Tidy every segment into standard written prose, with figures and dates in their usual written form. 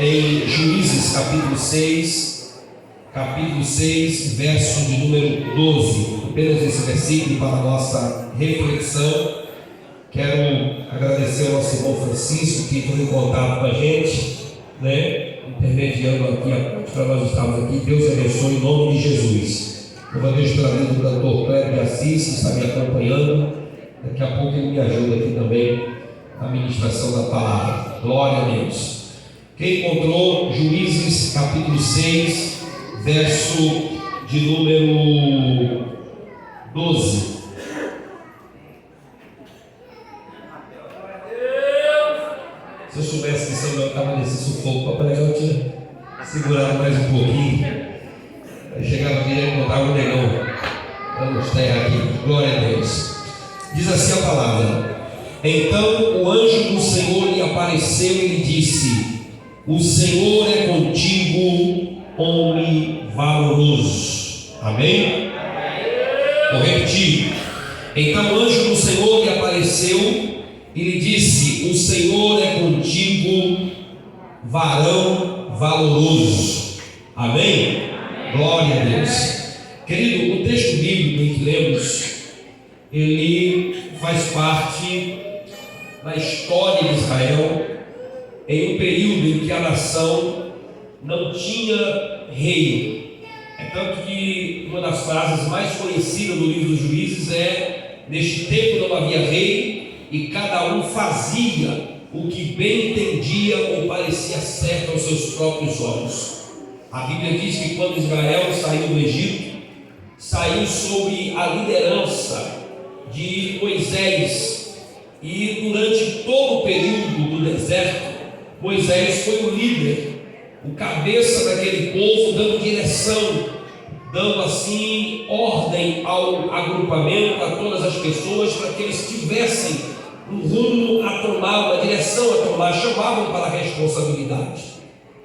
em Juízes capítulo 6, verso de número 12. Apenas esse versículo para a nossa reflexão. Quero agradecer ao nosso irmão Francisco, que entrou em contato com a gente, intermediando aqui a ponte para nós estarmos aqui. Deus abençoe em nome de Jesus. Eu vou Deus pela vida do cantor Cléber de Assis, que está me acompanhando. Daqui a pouco ele me ajuda aqui também na ministração da palavra. Glória a Deus. Quem encontrou Juízes capítulo 6, verso de número 12. Se eu soubesse que Samuel estava nesse sufoco para pregar, eu tinha segurado mais um pouquinho. Aí chegava aqui e encontrava um negão. Vamos terra aqui. Glória a Deus. Diz assim a palavra: Então o anjo do Senhor lhe apareceu e lhe disse: O Senhor é contigo, homem valoroso. Amém? Vou repetir. Então o anjo do Senhor lhe apareceu e lhe disse: O Senhor é contigo, varão valoroso. Amém? Glória a Deus. Querido, o texto bíblico em que lemos, ele faz parte da história de Israel em um período em que a nação não tinha rei. É tanto que uma das frases mais conhecidas do livro dos Juízes é: neste tempo não havia rei, e cada um fazia o que bem entendia ou parecia certo aos seus próprios olhos. A Bíblia diz que quando Israel saiu do Egito, saiu sob a liderança de Moisés, e durante todo o período do deserto, Moisés foi o líder, o cabeça daquele povo, dando direção, dando assim ordem ao agrupamento, a todas as pessoas, para que eles tivessem um rumo a tomar, uma direção a tomar. Chamavam para a responsabilidade.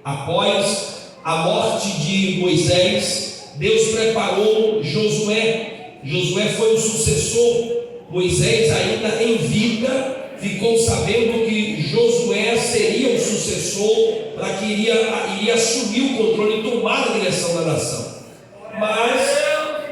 Após a morte de Moisés, Deus preparou Josué. Josué foi o sucessor. Moisés, ainda em vida, ficou sabendo que Josué seria o sucessor, para que iria assumir o controle e tomar a direção da nação. Mas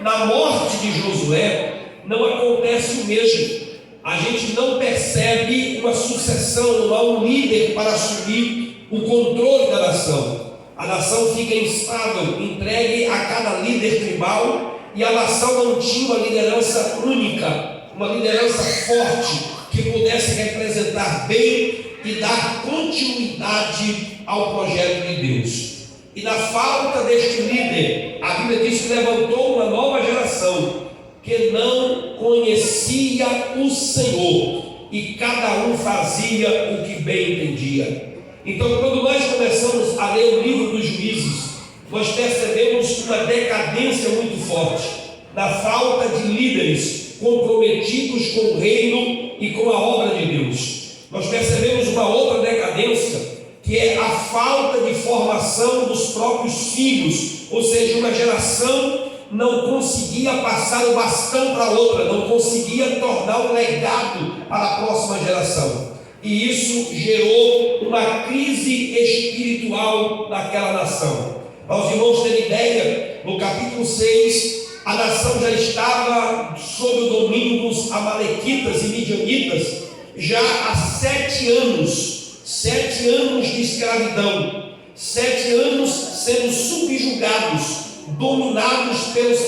na morte de Josué não acontece o mesmo. A gente não percebe uma sucessão, não há um líder para assumir o controle da nação. A nação fica instável, entregue a cada líder tribal, e a nação não tinha uma liderança única, uma liderança forte, que pudesse representar bem e dar continuidade ao projeto de Deus. E na falta deste líder, a Bíblia diz que levantou uma nova geração que não conhecia o Senhor, e cada um fazia o que bem entendia. Então, quando nós começamos a ler o livro dos Juízes, nós percebemos uma decadência muito forte, na falta de líderes comprometidos com o reino e com a obra de Deus. Nós percebemos uma outra decadência, que é a falta de formação dos próprios filhos, ou seja, uma geração não conseguia passar o bastão para outra, não conseguia tornar um legado para a próxima geração, e isso gerou uma crise espiritual naquela nação. Para os irmãos terem ideia, no capítulo 6, a nação já estava sob o domínio dos amalequitas e midianitas já há 7 anos, 7 anos de escravidão, 7 anos sendo subjugados, dominados pelos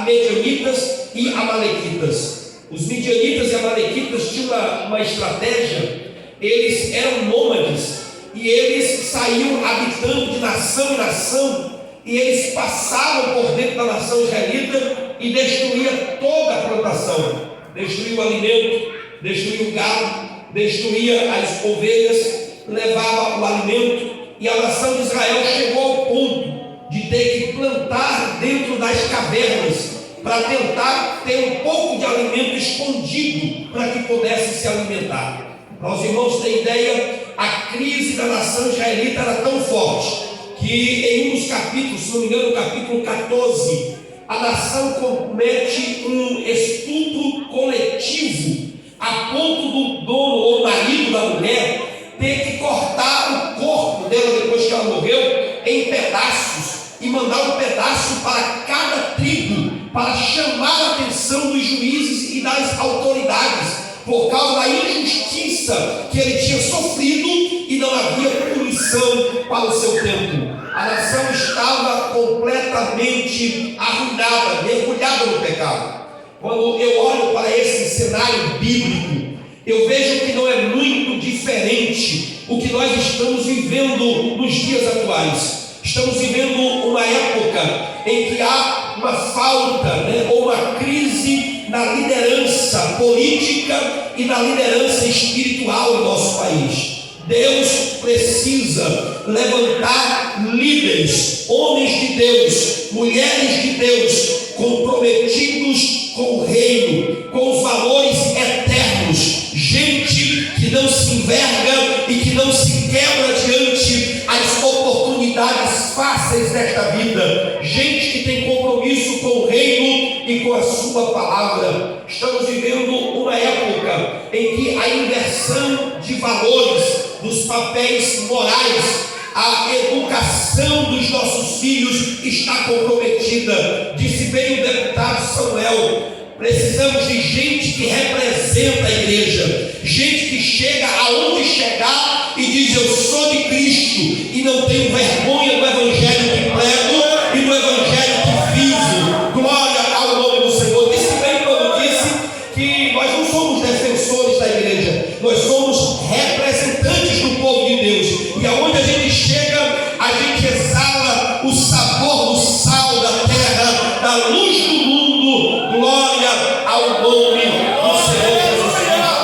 midianitas e amalequitas. Os midianitas e amalequitas tinham uma estratégia. Eles eram nômades e eles saíam habitando de nação em nação, e eles passavam por dentro da nação israelita e destruíam toda a plantação, destruía o alimento, destruía o gado, destruía as ovelhas, levava o alimento, e a nação de Israel chegou ao ponto de ter que plantar dentro das cavernas para tentar ter um pouco de alimento escondido para que pudesse se alimentar. Para os irmãos terem ideia, a crise da nação israelita era tão forte que em um dos capítulos, se não me engano, no capítulo 14, a nação comete um estupro coletivo, a ponto do dono ou marido da mulher ter que cortar o corpo corpo dela, depois que ela morreu, em pedaços, e mandar um pedaço para cada tribo, para chamar a atenção dos juízes e das autoridades, por causa da injustiça que ele tinha sofrido e não havia punição para o seu tempo. A nação estava completamente arruinada, mergulhada no pecado. Quando eu olho para esse cenário bíblico, eu vejo que não é muito diferente o que nós estamos vivendo nos dias atuais. Estamos vivendo uma época em que há uma falta, ou uma crise na liderança política e na liderança espiritual do nosso país. Deus precisa levantar líderes, homens de Deus, mulheres de Deus, comprometidos com o reino, com os valores eternos, gente que não se enverga e que não se quebra diante as oportunidades fáceis desta vida, gente que tem compromisso com o reino e com a sua palavra. Estamos vivendo uma época em que a inversão de valores, dos papéis morais, a educação dos nossos filhos está comprometida. Disse bem o deputado Samuel: precisamos de gente que representa a igreja, gente que chega aonde chegar e diz: eu sou de Cristo e não tenho vergonha do evangelho que prego e do evangelho que vivo. Glória ao nome do Senhor. Disse bem quando disse que nós não somos defensores da igreja, nós somos representantes do povo de Deus, e aonde a gente chega, a gente exala o sabor do sal da terra, da luz do mundo. Glória ao nome do Senhor Jesus Cristo.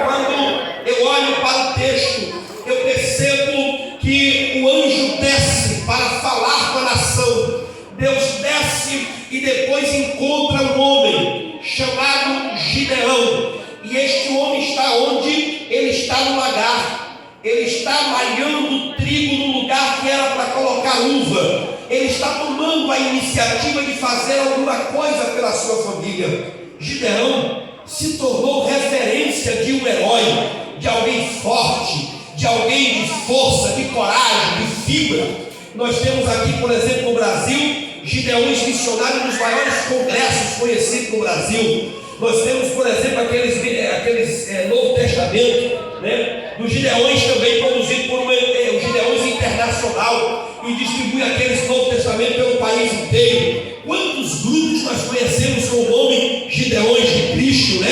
Quando eu olho para o texto, eu percebo que o anjo desce para falar com a nação. Deus desce e depois encontra um homem chamado Gideão, e este homem está onde? Ele está no lagar. Ele está malhando trigo no lugar que era para colocar uva. Ele está tomando a iniciativa de fazer alguma coisa pela sua família. Gideão se tornou referência de um herói, de alguém forte, de alguém de força, de coragem, de fibra. Nós temos aqui, por exemplo, no Brasil, Gideões missionários nos maiores congressos conhecidos no Brasil. Nós temos, por exemplo, aqueles Novo Testamento, dos Gideões também produzido por o Gideões Internacional, e distribui aqueles Novo Testamento pelo país inteiro. Quantos grupos nós conhecemos com o nome Gideões de Cristo,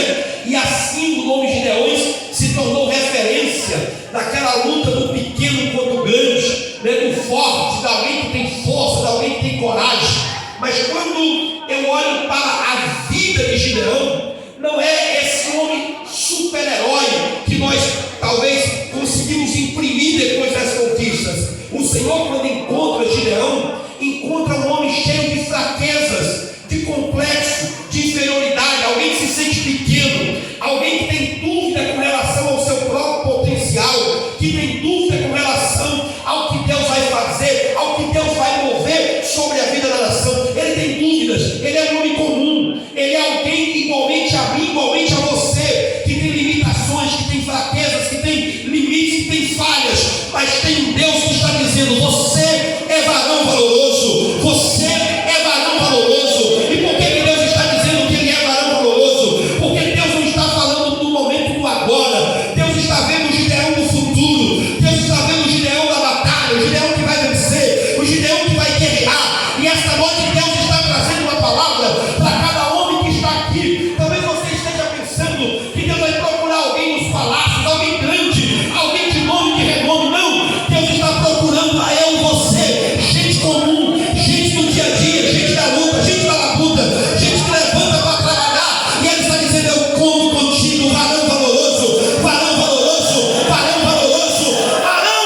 E assim o nome Gideões se tornou referência daquela luta do pequeno contra o grande, do forte, de alguém que tem força, de alguém que tem coragem. Mas quando eu olho para a vida de Gideão, não é esse homem super-herói que nós talvez conseguimos imprimir depois das conquistas. O Senhor, quando encontra Gideão, encontra um homem cheio de fraquezas, de complexo, de inferioridade, alguém que se sente pequeno, alguém que tem dúvida com relação ao seu próprio potencial, que tem dúvida com relação ao que Deus vai fazer, ao que Deus vai mover sobre a vida da nação. Ele tem dúvidas, ele é um homem comum, ele é alguém igualmente a mim, igualmente a você, que tem limitações, que tem fraquezas, que tem limites, que tem falhas, mas tem um Deus que está dizendo: você é varão valoroso, você é varão valoroso. E por que Deus está dizendo que ele é varão valoroso? Porque Deus não está falando do momento do agora. Deus está vendo o Gideão do futuro, Deus está vendo o Gideão da batalha, o Gideão que vai vencer, o Gideão que vai guerrear. E esta noite Deus está trazendo uma palavra para cada homem que está aqui. Talvez você esteja pensando que Deus vai procurar alguém nos palácios, alguém grande, alguém de nome, de renome. Não, Deus está procurando a eu e você, gente comum, gente do dia a dia, gente da luta, gente da labuta, gente que levanta para trabalhar, e Ele está dizendo: eu conto contigo, varão valoroso, varão valoroso, varão valoroso, varão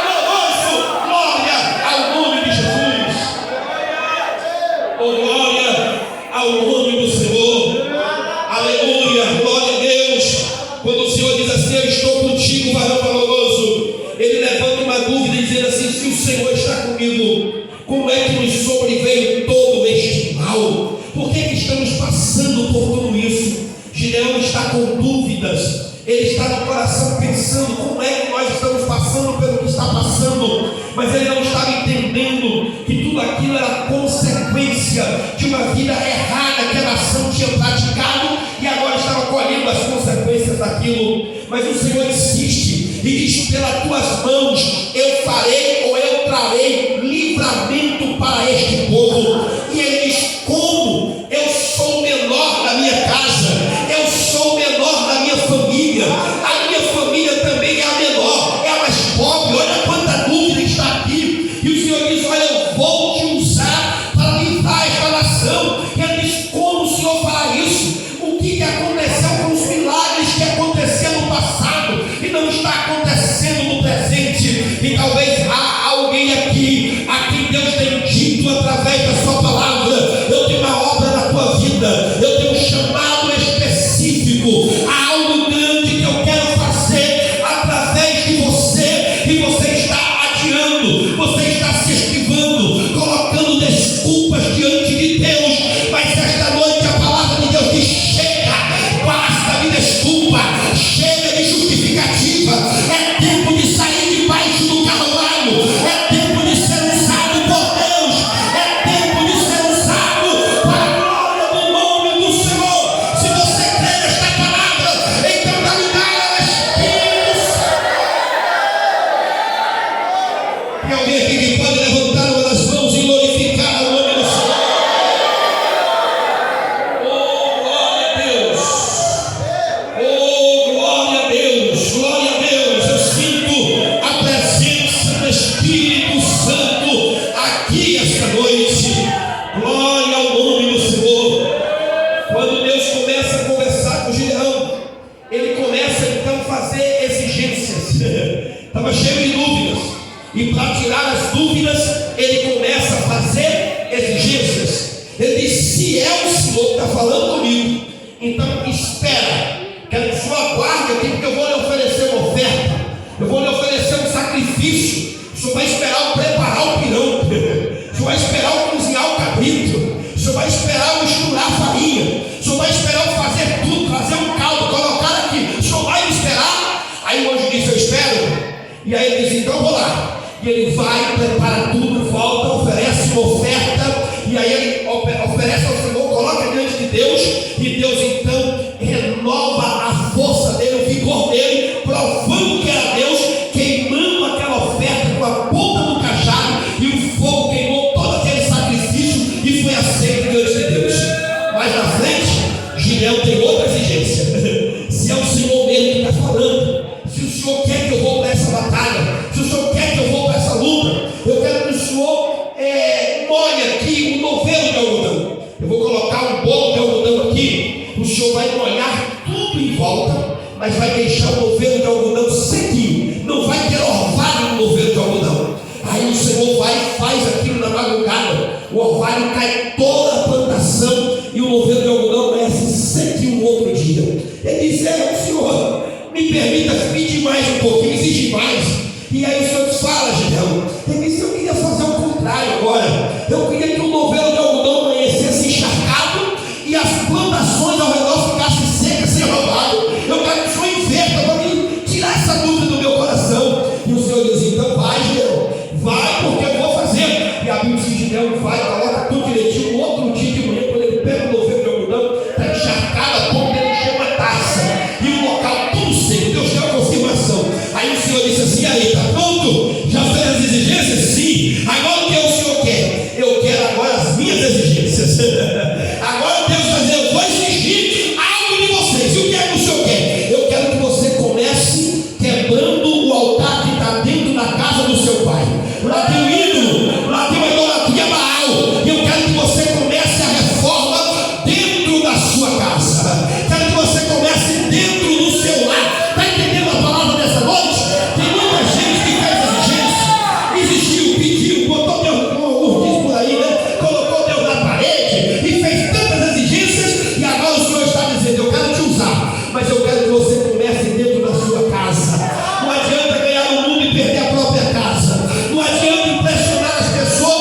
valoroso. Glória ao nome de Jesus. Oh, glória ao nome do Senhor. Aleluia, glória a Deus. Quando o Senhor diz assim: eu estou contigo, varão valoroso, Ele levanta uma dúvida dizendo assim: se o Senhor está comigo, como é que nos sobreveio todo este mal? Por que estamos passando por tudo isso? Gideão está com dúvidas, ele está no coração pensando: como é que nós estamos passando pelo que está passando? coração, mas ele não estava entendendo que tudo aquilo era consequência de uma vida errada que a nação tinha praticado e agora estava colhendo as consequências daquilo. Mas o Senhor insiste e diz: pelas tuas mãos eu farei ou eu trarei livramento para este povo. E ele diz: como? Eu sou o menor da minha casa, eu sou o menor da minha família, a minha família também é a menor, é a mais pobre. Olha quanta dúvida está aqui. E o Senhor diz: olha, eu vou te usar para livrar esta nação. E ele diz: como o Senhor fará isso? O que aconteceu com os milagres que aconteceram no passado e não está acontecendo no presente? E talvez há alguém aqui a quem Deus tem dito através da sua palavra: eu tenho uma obra na tua vida, eu tenho um chamado específico, há algo grande que eu quero fazer através de você, e você está adiando, você está se esquivando, colocando desculpas diante de Deus. Mas esta noite a palavra de Deus diz: chega, basta de desculpa, chega de justificativa, é tempo de sair debaixo do cavalo, é tempo de ser usado por Deus, é tempo de ser usado para a glória do nome do Senhor. Se você crê nesta palavra, então dá lugar ao Espírito Santo. E alguém aqui que pode levantar uma das mãos e glorificar o nome do Senhor? Oh, glória a Deus! Oh, glória a Deus! Glória a Deus! Eu sinto a presença do Espírito Santo aqui esta noite. Glória ao nome do Senhor. Quando Deus começa a conversar com Gideão, ele começa então a fazer exigências. Estava cheio de dúvidas, e para tirar as dúvidas ele começa a fazer exigências. Ele diz: se é o Senhor que está falando comigo, então espera, quero que o Senhor aguarde aqui, porque eu vou lhe oferecer uma oferta, eu vou lhe oferecer um sacrifício. O Senhor vai esperar eu preparar o pirão, o Senhor vai esperar eu cozinhar o cabrito, o Senhor vai esperar eu misturar a farinha, o Senhor vai esperar eu fazer tudo, trazer um caldo, colocar aqui, o Senhor vai me esperar. Aí o anjo disse: eu espero. E aí ele diz: então eu vou lá. E ele vai, prepara tudo, volta, oferece uma oferta, e aí ele oferece ao Senhor, coloca diante de Deus, e Deus então renova a força dele, o vigor dele, provando que era Deus, queimando aquela oferta com a ponta do cajado, e o fogo queimou todo aquele sacrifício e foi aceito diante de Deus. Mas na frente, Gideão tem outra exigência. Se é o Senhor mesmo que está falando, se o Senhor quer que eu vou para essa batalha, se o Senhor quer que eu vou para essa luta, eu quero que o Senhor molhe aqui um novelo de algodão. Eu vou colocar um bolo de algodão aqui, o Senhor vai molhar tudo em volta, mas vai deixar o novelo de algodão sequinho, não vai ter orvalho no novelo de algodão. Aí o Senhor vai e faz aquilo na madrugada, o orvalho cai toda a plantação e o novelo de algodão amanhece sequinho no outro dia. Ele diz: o Senhor, me permita pedir mais um pouquinho, exigir mais. E aí o Senhor fala: Gideão, ele disse: eu queria fazer o contrário agora, eu queria que o novelo de algodão amanhecesse encharcado e as plantações ao redor ficassem secas, sem orvalho. Eu quero que o Senhor inverta para mim, tirar essa dúvida do meu coração. E o Senhor diz: então vai, Gideão, vai, porque eu vou fazer. E a Bíblia diz: Gideão vai, coloca tudo direitinho. No outro dia de manhã, quando ele pega o novelo de algodão, está encharcado a ponto dele encher uma taça, e o local tudo seco. Deus deu a confirmação. Aí o Senhor disse assim: aí, está pronto? Já fez as exigências? Sim. Agora o que o Senhor quer? Eu quero agora as minhas exigências. Agora Deus vai dizer: eu vou exigir algo de vocês. E o que é que o Senhor quer? Eu quero que você comece quebrando o altar que está dentro da casa do seu pai. Lá tem o ídolo, lá tem a idolatria Baal. E eu quero que você comece a reforma dentro da sua casa. Quero que você comece dentro do seu lar. Está entendendo a palavra dessa noite? Tem muita gente que fez exigência, existiu, pediu, botou Deus, como diz por aí, né? Colocou Deus na parede e fez tantas exigências, e agora o Senhor está dizendo: eu quero te usar, mas eu quero que você comece dentro da sua casa. Não adianta ganhar o mundo e perder a própria casa. Não adianta impressionar as pessoas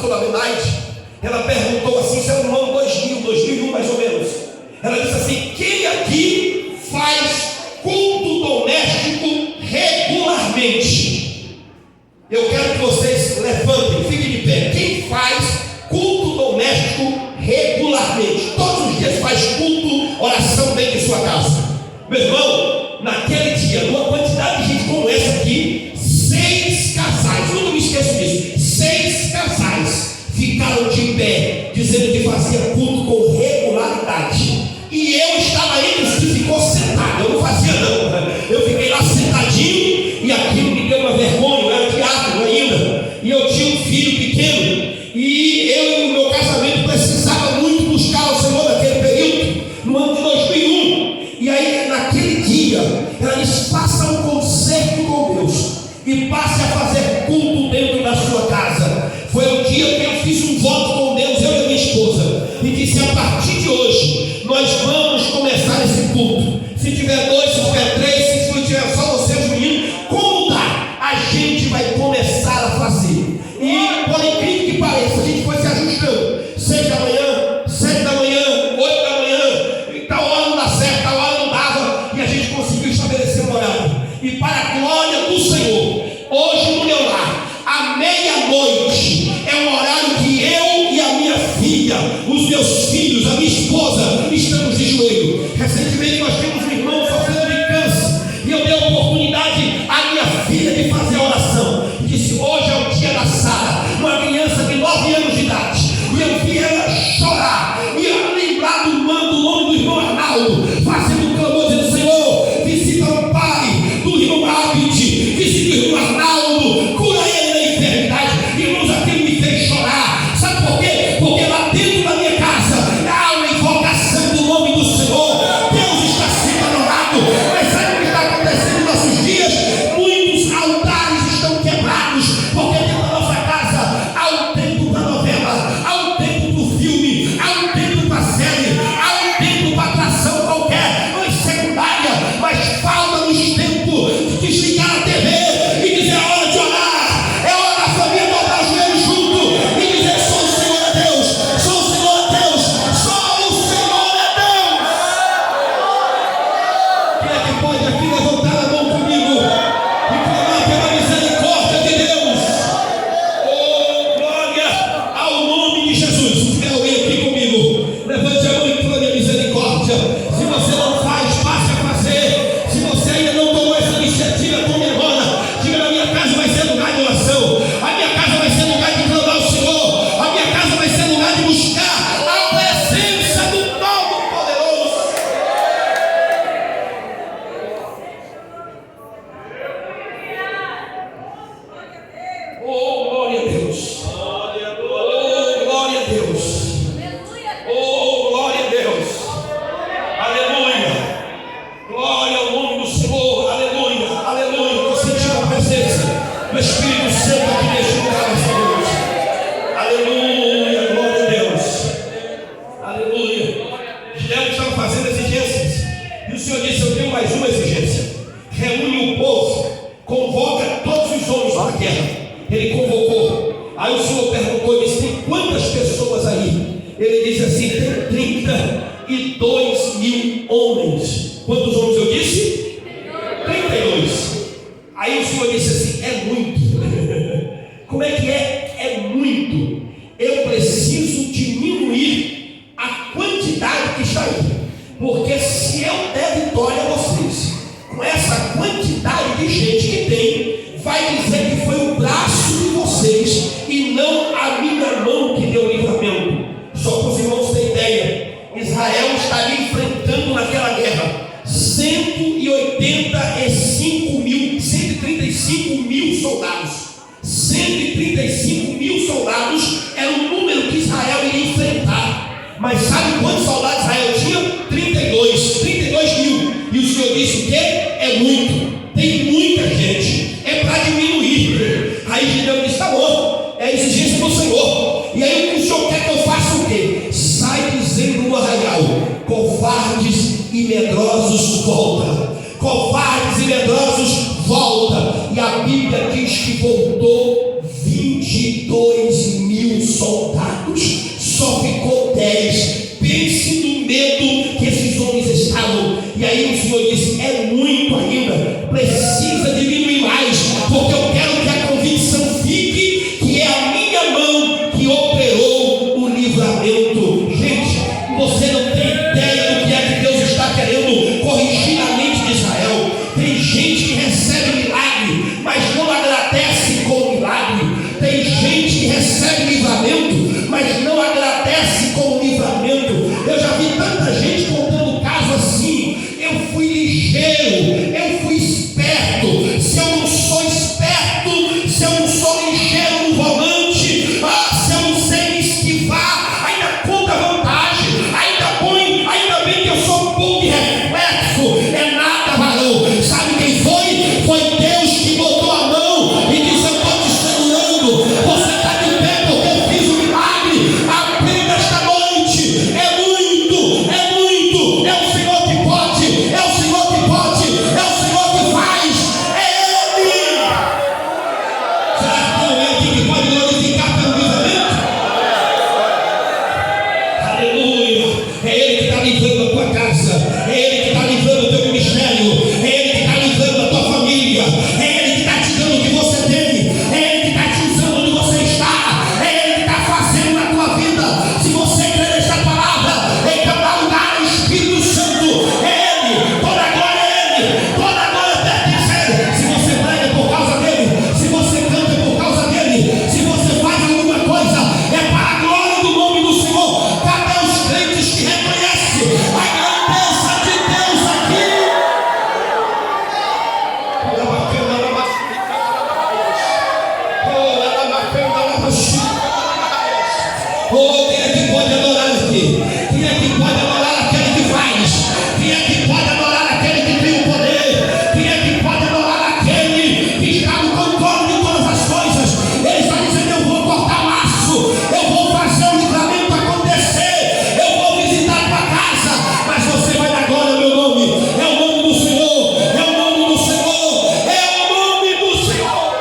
pastora Benaide, ela perguntou assim, isso é no ano 2001 mais ou menos. Ela disse assim: quem aqui faz culto doméstico regularmente? Eu quero que vocês levantem, fiquem de pé. Quem faz culto doméstico regularmente? Todos os dias faz culto, oração dentro de sua casa. Meu irmão, naquele dia, numa quantidade de gente como essa aqui, 6 casais, nunca me esqueço disso, 6 casais ficaram de pé, dizendo que fazia culto com regularidade. E eu estava entre os que ficou sentado. Eu não fazia não, eu fiquei lá sentadinho, e aquilo me deu uma vergonha. Eu era diácono ainda, e eu tinha um filho pequeno, e eu e o meu casamento precisava muito buscar o Senhor naquele período, no ano de 2001. E aí naquele dia ela disse: faça um concerto com Deus e passe a fazer culto dentro da sua casa. Foi o dia que eu fiz um voto com Deus, eu e a minha esposa, e disse: a partir de hoje nós vamos começar esse culto. Se tiver 2, se tiver 3, se tiver só você e os meninos, como dá, a gente vai começar a fazer. E por incrível que pareça, a gente foi se ajustando. 6 da manhã, 7 da manhã, 8 da manhã, e tal hora não dá certo, tal hora não dava, e a gente conseguiu estabelecer um horário. E para a glória do Senhor, hoje no meu lar, à meia-noite, é um horário que eu e a minha filha, os meus filhos, a minha esposa, estamos de joelho. Recentemente nós temos um irmão sofrendo de câncer, e eu dei a oportunidade à minha filha de fazer a oração. E disse: hoje é o dia da Sara, uma criança de 9 anos de idade. E eu vi ela chorar, e eu lembrar do nome do irmão Arnaldo, fazendo um clamor, dizendo: Senhor, visita o pai do irmão Abid, visita o irmão Arnaldo, cura ele da enfermidade. Irmãos, aquilo me fez chorar. Sabe por quê? Porque lá dentro da minha casa há uma invocação do nome do Senhor. Deus está sendo adorado. Mas sabe o que está acontecendo em nossos dias? Muitos altares estão quebrados, porque dentro da nossa casa há um tempo para novela, há um tempo para o filme, há um tempo para a série, há um tempo para atração qualquer, não é secundária, mas falta-nos tempo de desligar a TV e dizer: é hora de orar, é hora da família dobrar os joelhos junto e dizer: só o Senhor é Deus, só o Senhor é Deus, só o Senhor é Deus. Quem é que pode aqui levantar a mão comigo e clamar pela misericórdia de Deus? Oh, glória ao nome de Jesus. Se tiver alguém aqui comigo, levante a mão e clame a misericórdia. Se você não faz, passe a fazer. Se você ainda não tomou essa iniciativa, tome agora. Diga: na minha casa vai ser lugar de oração, a minha casa vai ser lugar de clamar ao Senhor, a minha casa vai ser lugar de buscar a presença do Todo-Poderoso. Oh, glória a Deus. Oh, glória a Deus. Oh, glória a Deus. Aleluia. Glória ao nome do Senhor. Aleluia. Aleluia. Estou sentindo a presença do Espírito Santo aqui neste lugar nesta noite. Aleluia. Glória a Deus. Aleluia. Gideão estava fazendo exigências, e o Senhor disse: eu tenho mais uma exigência. Reúne o povo, convoca todos os homens para a guerra. Ele convocou. Aí o Senhor perguntou e disse: tem quantas pessoas aí? Ele disse assim: tem 32 mil homens. Quantos homens eu disse? 32. Aí o Senhor disse assim: é muito. Como é que é? É muito. Eu preciso diminuir a quantidade que está aí, porque se eu der vitória a vocês, com essa quantidade de gente que tem, vai dizer que foi o braço de vocês e não a minha mão que deu o livramento. Só para os irmãos terem ideia, Israel estaria enfrentando naquela guerra 135 mil soldados. 135 mil soldados era o número que Israel iria enfrentar. Mas sabe quantos soldados Israel tinha? 32 mil. E o Senhor disse: o quê? É muito. Tem muita gente. É para diminuir. Aí Gideão disse: tá bom, é a exigência do Senhor. E aí o Senhor quer que eu faça o quê? Sai dizendo no arraial: covardes e medrosos, volta. Covardes e medrosos, volta. E a Bíblia diz que voltou 22 mil soldados. Oh, quem é que pode adorar aqui? Quem é que pode adorar aquele que faz? Quem é que pode adorar aquele que tem o poder? Quem é que pode adorar aquele que está no controle de todas as coisas? Ele está dizendo: eu vou cortar laço, eu vou fazer o livramento acontecer, eu vou visitar a tua casa, mas você vai dar glória ao meu nome. É o nome do Senhor, é o nome do Senhor, é o nome do Senhor.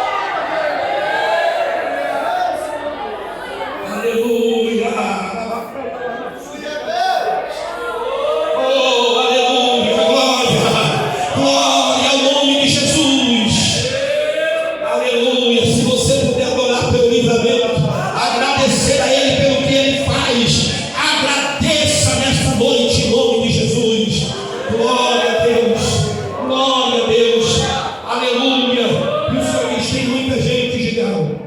Aleluia. Oh, aleluia, glória, glória ao nome de Jesus. Aleluia. Se você puder adorar pelo livramento, agradecer a Ele pelo que Ele faz, agradeça nesta noite em nome de Jesus. Glória a Deus, glória a Deus, aleluia. E o Senhor diz: tem muita gente, Gideão,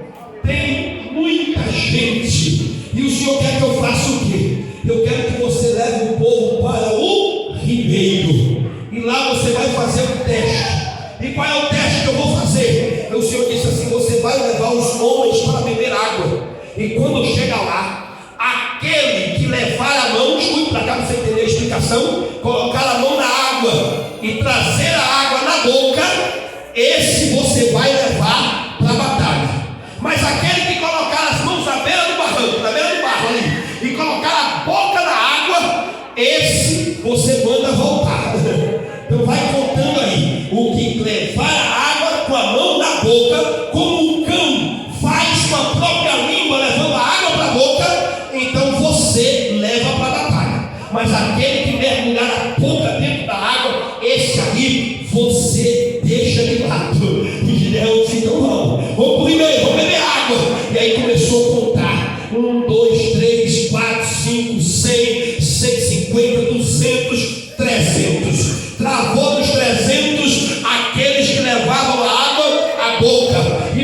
tem muita gente, e o Senhor quer que eu faça o quê? Eu quero que você leve o povo para o ribeiro, e lá você vai fazer um teste. E qual é o teste que eu vou fazer? O Senhor disse assim: você vai levar os homens para beber água, e quando chega lá, aquele que levar a mão, escute para cá para você entender a explicação, colocar a mão na água e trazer a água na boca, esse você vai levar para a batalha. Mas aquele que colocar as mãos na beira do barranco, na beira do barro ali, e colocar a boca na água, esse você manda voltar. Então vai contando aí: o que levar a água com a mão na boca, como o cão faz com a própria língua, levando a água para a boca, então você leva para a batalha. Mas aquele que mergulhar a boca dentro da água, esse aí você deixa de lado. E Gideão disse: então vamos para o ribeiro, vamos beber água. E aí começou a contar: 1, 2, 3, 4, 5, 6, 150, 200, 300. Travou nos 300 aqueles que levavam a água à boca, e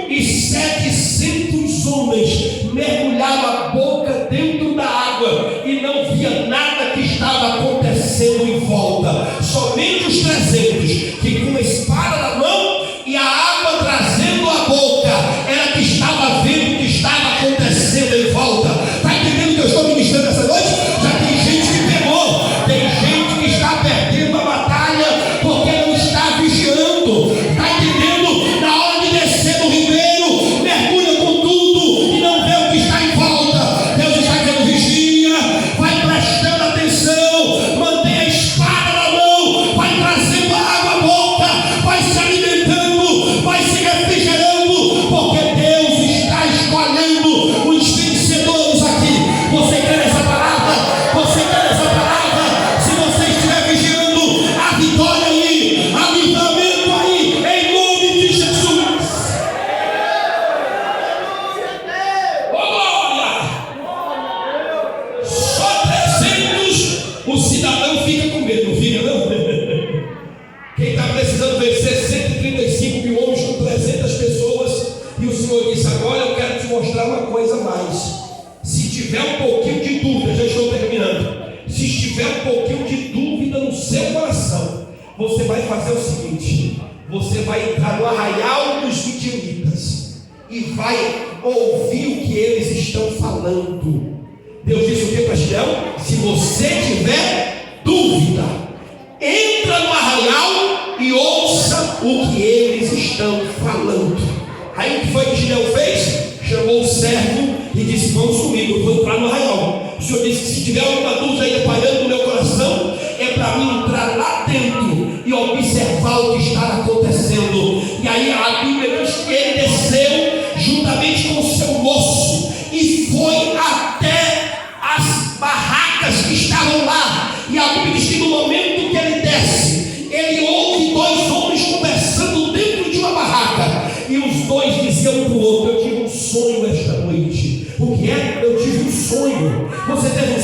9.700 homens mergulharam a boca dentro da água e não via nada que estava acontecendo em volta. Somente os 300 que com a espada na mão e a água trazendo a boca era que estava vendo o que estava acontecendo em volta. Está entendendo o que eu estou ministrando essa noite? Já tem gente que pegou, tem gente que está perdendo a batalha porque não está vigiando. Está entendendo? Na hora de descer do ribeiro, mergulha com tudo e não vê o que está em volta. Deus está dizendo: vigia, vai prestando atenção, mantém a espada na mão, vai trazendo a água à boca, vai se alimentando, vai se refrigerando, porque Deus está escolhendo os vencedores aqui. Você quer essa palavra? Você quer essa palavra? Se você estiver vigiando, a vitória aí, a livramento aí, em nome de Jesus. Oh, glória! Só 300, o cidadão fica com medo, não fica não? Quem está precisando vencer 135 mil homens com 300 pessoas, e o Senhor disse: agora eu quero te mostrar uma coisa a mais. Se tiver um pouquinho de dúvida, já estou terminando, se estiver um pouquinho de dúvida no seu coração, você vai fazer o seguinte: você vai entrar no arraial dos midianitas e vai ouvir o que eles estão falando. Deus disse o que para Gideão? Se você tiver dúvida, entra no arraial e ouça o que eles estão falando. Aí o que foi que Gideão fez? Chamou o servo e disse: vamos comigo, eu vou entrar no arraial. O Senhor disse: se tiver alguma dúvida aí pairando no meu coração, é para mim entrar lá dentro e observar o que está acontecendo. E aí a Bíblia diz que ele desceu juntamente com o seu moço e foi até as barracas que estavam lá. E a Bíblia diz que no momento que ele desce, ele ouve dois homens conversando dentro de uma barraca, e os dois diziam um para o outro: eu tive um sonho esta noite. O que é? Eu tive um sonho. Você teve um